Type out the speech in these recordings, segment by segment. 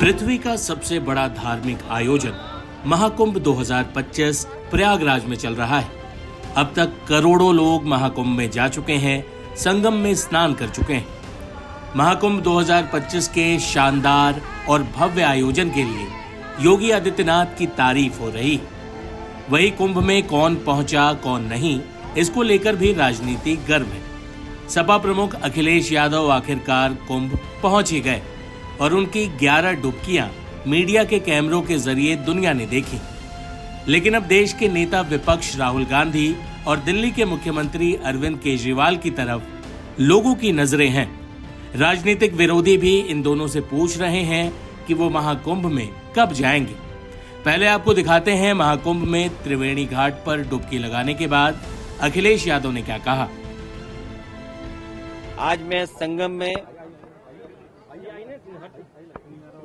पृथ्वी का सबसे बड़ा धार्मिक आयोजन महाकुंभ 2025 प्रयागराज में चल रहा है। अब तक करोड़ों लोग महाकुंभ में जा चुके हैं, संगम में स्नान कर चुके हैं। महाकुंभ 2025 के शानदार और भव्य आयोजन के लिए योगी आदित्यनाथ की तारीफ हो रही। वही कुंभ में कौन पहुंचा कौन नहीं, इसको लेकर भी राजनीति गर्म है। सपा प्रमुख अखिलेश यादव आखिरकार कुंभ पहुंच ही गए और उनकी 11 डुबकियां मीडिया के कैमरों के जरिए दुनिया ने देखी। लेकिन अब देश के नेता विपक्ष राहुल गांधी और दिल्ली के मुख्यमंत्री अरविंद केजरीवाल की तरफ लोगों की नजरें हैं। राजनीतिक विरोधी भी इन दोनों से पूछ रहे हैं कि वो महाकुंभ में कब जाएंगे। पहले आपको दिखाते हैं महाकुंभ में त्रिवेणी घाट पर डुबकी लगाने के बाद अखिलेश यादव ने क्या कहा। आज मैं संगम में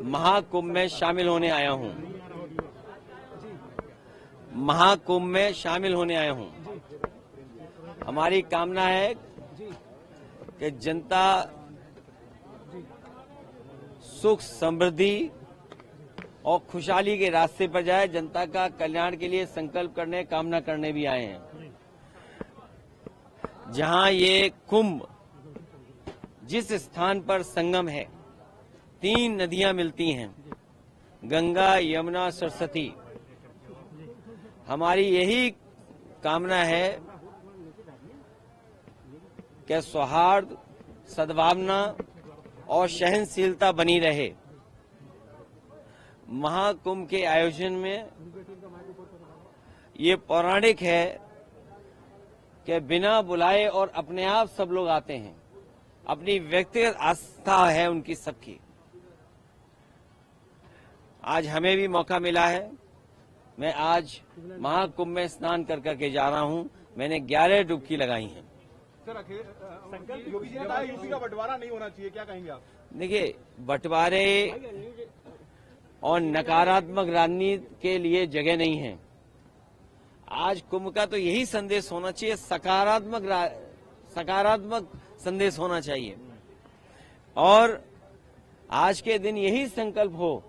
महाकुंभ में शामिल होने आया हूं। महाकुंभ में शामिल होने आया हूं। हमारी कामना है कि जनता सुख समृद्धि और खुशहाली के रास्ते पर जाए। जनता का कल्याण के लिए संकल्प करने, कामना करने भी आए हैं। जहां ये कुंभ, जिस स्थान पर संगम है, 3 नदियां मिलती हैं, गंगा, यमुना, सरस्वती। हमारी यही कामना है कि सौहार्द, सद्भावना और सहनशीलता बनी रहे। महाकुंभ के आयोजन में ये पौराणिक है कि बिना बुलाए और अपने आप सब लोग आते हैं। अपनी व्यक्तिगत आस्था है उनकी सबकी। आज हमें भी मौका मिला है। मैं आज महाकुंभ में स्नान कर करके जा रहा हूं। मैंने 11 डुबकी लगाई हैं। सर, संकल्प योगी जी ने कहा यूपी का बंटवारा नहीं होना चाहिए, क्या कहेंगे आप? देखिए, बंटवारे और नकारात्मक राजनीति के लिए जगह नहीं है। आज कुंभ का तो यही संदेश होना चाहिए, सकारात्मक संदेश होना चाहिए। और आज के दिन यही संकल्प हो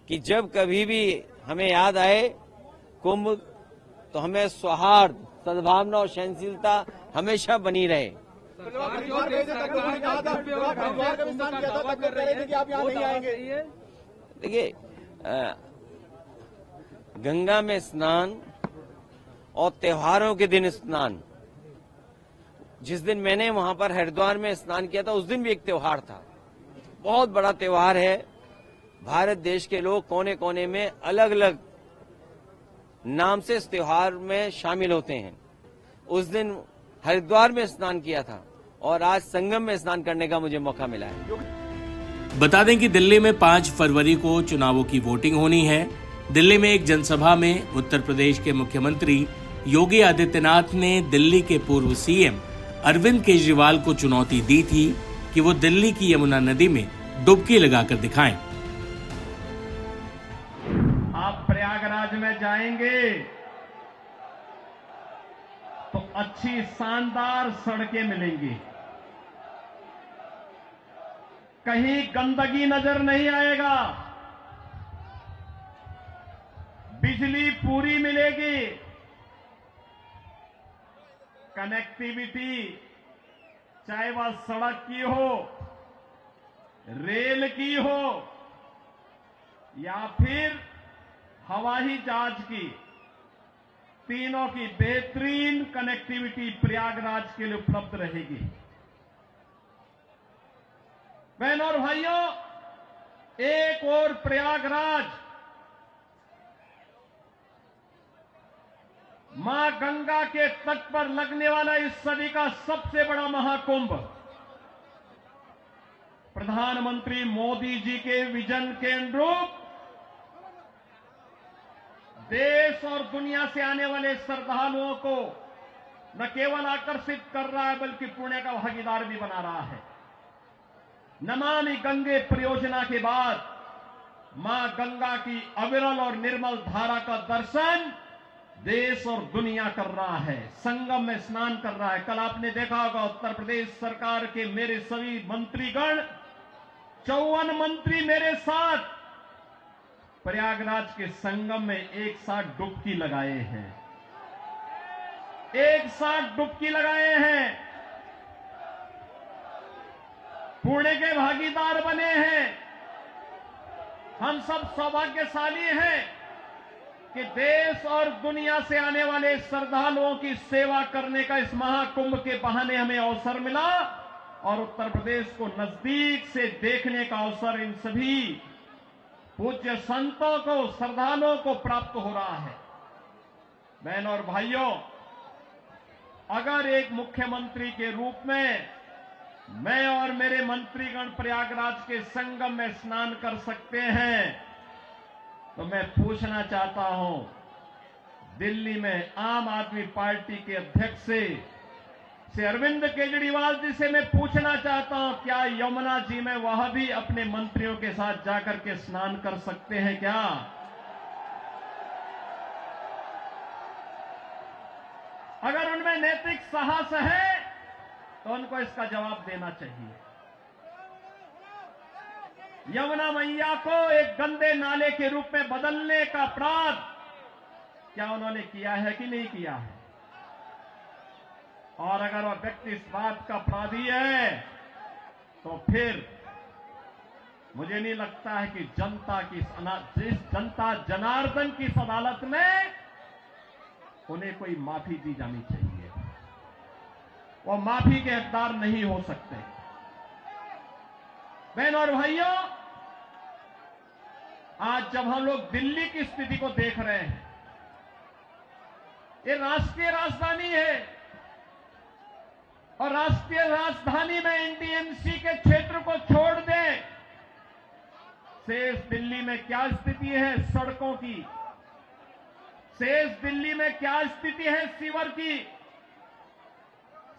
कि जब कभी भी हमें याद आए कुंभ, तो हमें सौहार्द, सद्भावना और सहनशीलता हमेशा बनी रहे। देखिए, गंगा में स्नान और त्योहारों के दिन स्नान, जिस दिन मैंने वहां पर हरिद्वार में स्नान किया था, उस दिन भी एक त्योहार था। बहुत बड़ा त्योहार है। भारत देश के लोग कोने कोने में अलग अलग नाम से इस त्योहार में शामिल होते हैं। उस दिन हरिद्वार में स्नान किया था और आज संगम में स्नान करने का मुझे मौका मिला है। बता दें कि दिल्ली में 5 फरवरी को चुनावों की वोटिंग होनी है। दिल्ली में एक जनसभा में उत्तर प्रदेश के मुख्यमंत्री योगी आदित्यनाथ ने दिल्ली के पूर्व सीएम अरविंद केजरीवाल को चुनौती दी थी कि वो दिल्ली की यमुना नदी में डुबकी लगाकर दिखाएं। आप प्रयागराज में जाएंगे तो अच्छी शानदार सड़कें मिलेंगी, कहीं गंदगी नजर नहीं आएगा, बिजली पूरी मिलेगी, कनेक्टिविटी चाहे वह सड़क की हो, रेल की हो या फिर हवाई जहाज की, तीनों की बेहतरीन कनेक्टिविटी प्रयागराज के लिए उपलब्ध रहेगी। बहनों और भाइयों, एक और प्रयागराज मां गंगा के तट पर लगने वाला इस सदी का सबसे बड़ा महाकुंभ, प्रधानमंत्री मोदी जी के विजन के अनुरूप देश और दुनिया से आने वाले श्रद्धालुओं को न केवल आकर्षित कर रहा है बल्कि पुण्य का भागीदार भी बना रहा है। नमामि गंगे परियोजना के बाद मां गंगा की अविरल और निर्मल धारा का दर्शन देश और दुनिया कर रहा है, संगम में स्नान कर रहा है। कल आपने देखा होगा उत्तर प्रदेश सरकार के मेरे सभी मंत्रीगण 54 मंत्री मेरे साथ प्रयागराज के संगम में एक साथ डुबकी लगाए हैं, एक साथ डुबकी लगाए हैं, पुण्य के भागीदार बने हैं। हम सब सौभाग्यशाली हैं कि देश और दुनिया से आने वाले श्रद्धालुओं की सेवा करने का इस महाकुंभ के बहाने हमें अवसर मिला और उत्तर प्रदेश को नजदीक से देखने का अवसर इन सभी पूज्य संतों को, श्रद्धालुओं को प्राप्त हो रहा है। बहनों और भाइयों, अगर एक मुख्यमंत्री के रूप में मैं और मेरे मंत्रीगण प्रयागराज के संगम में स्नान कर सकते हैं, तो मैं पूछना चाहता हूं, दिल्ली में आम आदमी पार्टी के अध्यक्ष से अरविंद केजरीवाल जी से मैं पूछना चाहता हूं, क्या यमुना जी में वह भी अपने मंत्रियों के साथ जाकर के स्नान कर सकते हैं क्या? अगर उनमें नैतिक साहस है तो उनको इसका जवाब देना चाहिए। यमुना मैया को एक गंदे नाले के रूप में बदलने का अपराध क्या उन्होंने किया है कि नहीं किया है? और अगर वह व्यक्ति इस बात का अपराधी है तो फिर मुझे नहीं लगता है कि जनता जनार्दन की इस अदालत में उन्हें कोई माफी दी जानी चाहिए। वो माफी के हकदार नहीं हो सकते। बहनों और भाइयों, आज जब हम लोग दिल्ली की स्थिति को देख रहे हैं, ये राष्ट्रीय राजधानी है और राष्ट्रीय राजधानी में एनडीएमसी के क्षेत्र को छोड़ दें, शेष दिल्ली में क्या स्थिति है सड़कों की, शेष दिल्ली में क्या स्थिति है सीवर की,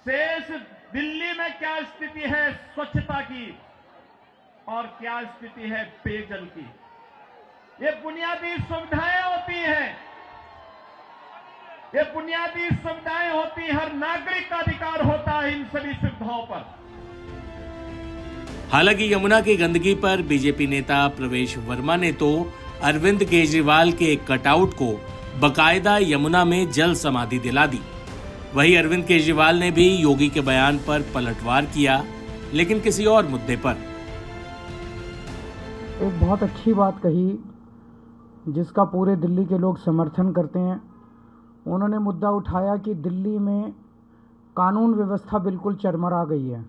शेष दिल्ली में क्या स्थिति है स्वच्छता की और क्या स्थिति है पेयजल की। ये बुनियादी सुविधाएं होती हैं, ये बुनियादी सुविधाएं होती हैं, हर नागरिक का अधिकार होता है इन सभी सुविधाओं पर। हालांकि यमुना की गंदगी पर बीजेपी नेता प्रवेश वर्मा ने तो अरविंद केजरीवाल के एक कटआउट को बकायदा यमुना में जल समाधि दिला दी। वहीं अरविंद केजरीवाल ने भी योगी के बयान पर पलटवार किया, लेकिन किसी और मुद्दे पर। एक बहुत अच्छी बात कही जिसका पूरे दिल्ली के लोग समर्थन करते हैं। उन्होंने मुद्दा उठाया कि दिल्ली में कानून व्यवस्था बिल्कुल चरमरा गई है।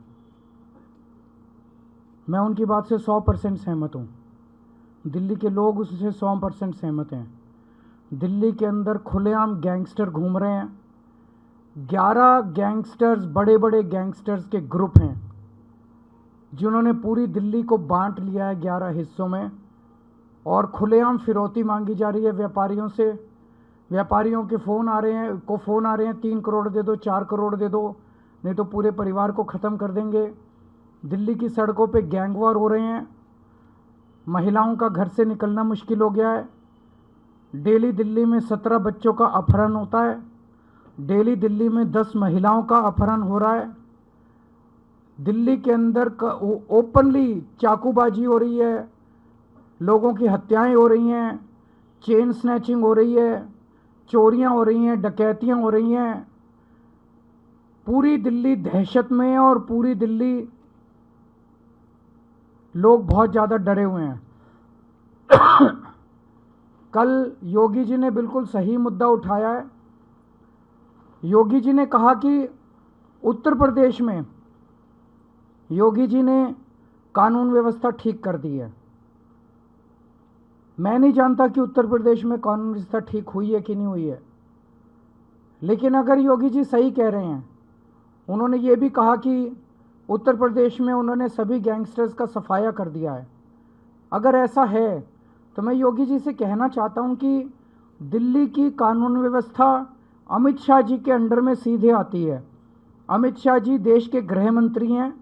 मैं उनकी बात से 100% सहमत हूँ। दिल्ली के लोग उससे 100% सहमत हैं। दिल्ली के अंदर खुलेआम गैंगस्टर घूम रहे हैं। 11 गैंगस्टर्स, बड़े बड़े गैंगस्टर्स के ग्रुप हैं जिन्होंने पूरी दिल्ली को बांट लिया है 11 हिस्सों में, और खुलेआम फिरौती मांगी जा रही है व्यापारियों से। व्यापारियों के फ़ोन आ रहे हैं 3 करोड़ दे दो, 4 करोड़ दे दो, नहीं तो पूरे परिवार को ख़त्म कर देंगे। दिल्ली की सड़कों पे गैंग वॉर हो रहे हैं। महिलाओं का घर से निकलना मुश्किल हो गया है। डेली दिल्ली में 17 बच्चों का अपहरण होता है। डेली दिल्ली में 10 महिलाओं का अपहरण हो रहा है। दिल्ली के अंदर ओपनली चाकूबाजी हो रही है, लोगों की हत्याएं हो रही हैं, चेन स्नैचिंग हो रही है, चोरियां हो रही हैं, डकैतियां हो रही हैं। पूरी दिल्ली दहशत में है और पूरी दिल्ली लोग बहुत ज़्यादा डरे हुए हैं। कल योगी जी ने बिल्कुल सही मुद्दा उठाया है। योगी जी ने कहा कि उत्तर प्रदेश में योगी जी ने कानून व्यवस्था ठीक कर दी है। मैं नहीं जानता कि उत्तर प्रदेश में कानून व्यवस्था ठीक हुई है कि नहीं हुई है, लेकिन अगर योगी जी सही कह रहे हैं, उन्होंने ये भी कहा कि उत्तर प्रदेश में उन्होंने सभी गैंगस्टर्स का सफाया कर दिया है। अगर ऐसा है तो मैं योगी जी से कहना चाहता हूं कि दिल्ली की कानून व्यवस्था अमित शाह जी के अंडर में सीधे आती है। अमित शाह जी देश के गृह मंत्री हैं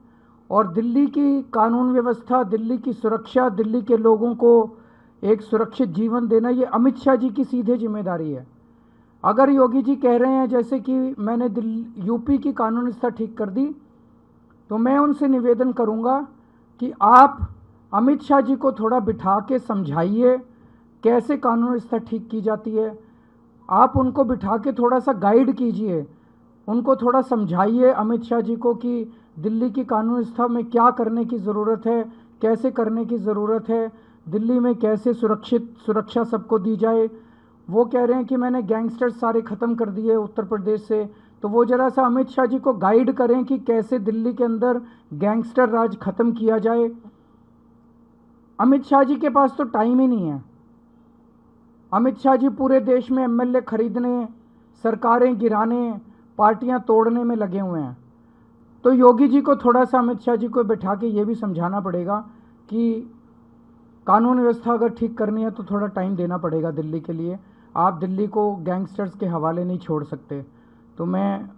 और दिल्ली की कानून व्यवस्था, दिल्ली की सुरक्षा, दिल्ली के लोगों को एक सुरक्षित जीवन देना, ये अमित शाह जी की सीधे जिम्मेदारी है। अगर योगी जी कह रहे हैं जैसे कि मैंने यूपी की कानून व्यवस्था ठीक कर दी, तो मैं उनसे निवेदन करूंगा कि आप अमित शाह जी को थोड़ा बिठा के समझाइए कैसे कानून व्यवस्था ठीक की जाती है। आप उनको बिठा के थोड़ा सा गाइड कीजिए, उनको थोड़ा समझाइए अमित शाह जी को कि दिल्ली की कानून व्यवस्था में क्या करने की ज़रूरत है, कैसे करने की ज़रूरत है, दिल्ली में कैसे सुरक्षा सबको दी जाए। वो कह रहे हैं कि मैंने गैंगस्टर्स सारे ख़त्म कर दिए उत्तर प्रदेश से, तो वो ज़रा सा अमित शाह जी को गाइड करें कि कैसे दिल्ली के अंदर गैंगस्टर राज ख़त्म किया जाए। अमित शाह जी के पास तो टाइम ही नहीं है। अमित शाह जी पूरे देश में एमएलए खरीदने, सरकारें गिराने, पार्टियां तोड़ने में लगे हुए हैं। तो योगी जी को थोड़ा सा अमित शाह जी को बैठा के ये भी समझाना पड़ेगा कि कानून व्यवस्था अगर ठीक करनी है तो थोड़ा टाइम देना पड़ेगा दिल्ली के लिए। आप दिल्ली को गैंगस्टर्स के हवाले नहीं छोड़ सकते। तो मैं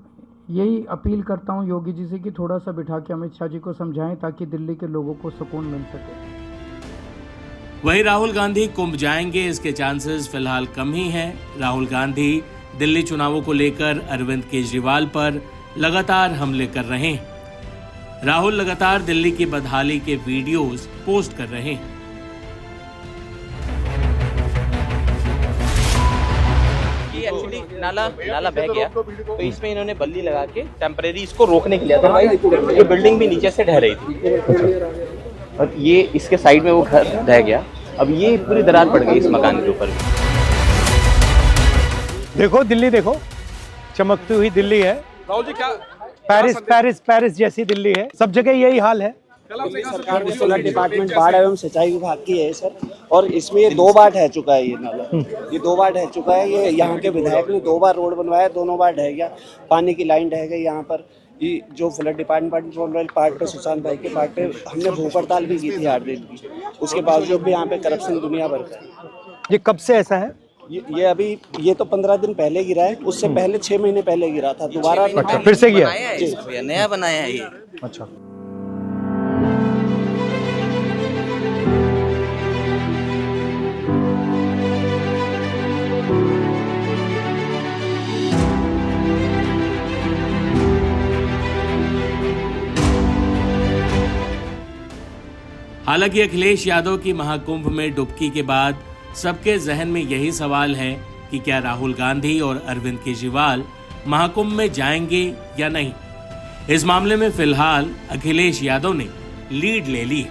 यही अपील करता हूँ योगी जी से कि थोड़ा सा बिठा के अमित शाह जी को समझाएं ताकि दिल्ली के लोगों को सुकून मिल सके। वहीं राहुल गांधी कुंभ जाएंगे, इसके चांसेस फिलहाल कम ही हैं। राहुल गांधी दिल्ली चुनावों को लेकर अरविंद केजरीवाल पर लगातार हमले कर रहे हैं। राहुल लगातार दिल्ली की बदहाली के वीडियोस पोस्ट कर रहे हैं। ये एक्चुअली नाला बह गया, तो इसमें इन्होंने बल्ली लगा के टेम्परेरी इसको रोकने के लिए था। ये बिल्डिंग भी नीचे से ढह रही थी और ये इसके साइड में वो घर ढह गया। अब ये पूरी दरार पड़ गई इस मकान के ऊपर। देखो दिल्ली, देखो चमकती हुई दिल्ली है। राहुल जी क्या पेरिस जैसी दिल्ली है, सब जगह यही हाल है। सरकार फ्लड डिपार्टमेंट बाढ़ एवं सिंचाई विभाग की है सर, और इसमें ये 2 बार ढह चुका है। ये नाला ये 2 बार ढह चुका है। ये यहाँ के विधायक ने 2 बार रोड बनवाया, दोनों बार ढह गया। पानी की लाइन ढह गई यहाँ पर। ये जो फ्लड डिपार्टमेंट पार्ट पे, सुशांत भाई के पार्ट पे हमने भूख हड़ताल भी की थी 8 दिन की। उसके बावजूद भी यहाँ पे करप्शन दुनिया भर का है। ये कब से ऐसा है? ये अभी ये तो 15 दिन पहले गिरा है, उससे पहले 6 महीने पहले गिरा था दोबारा। अच्छा, फिर से गिरा? नया बनाया है ये। अच्छा, हालांकि अखिलेश यादव की महाकुंभ में डुबकी के बाद सबके जहन में यही सवाल है कि क्या राहुल गांधी और अरविंद केजरीवाल महाकुंभ में जाएंगे या नहीं। इस मामले में फिलहाल अखिलेश यादव ने लीड ले ली।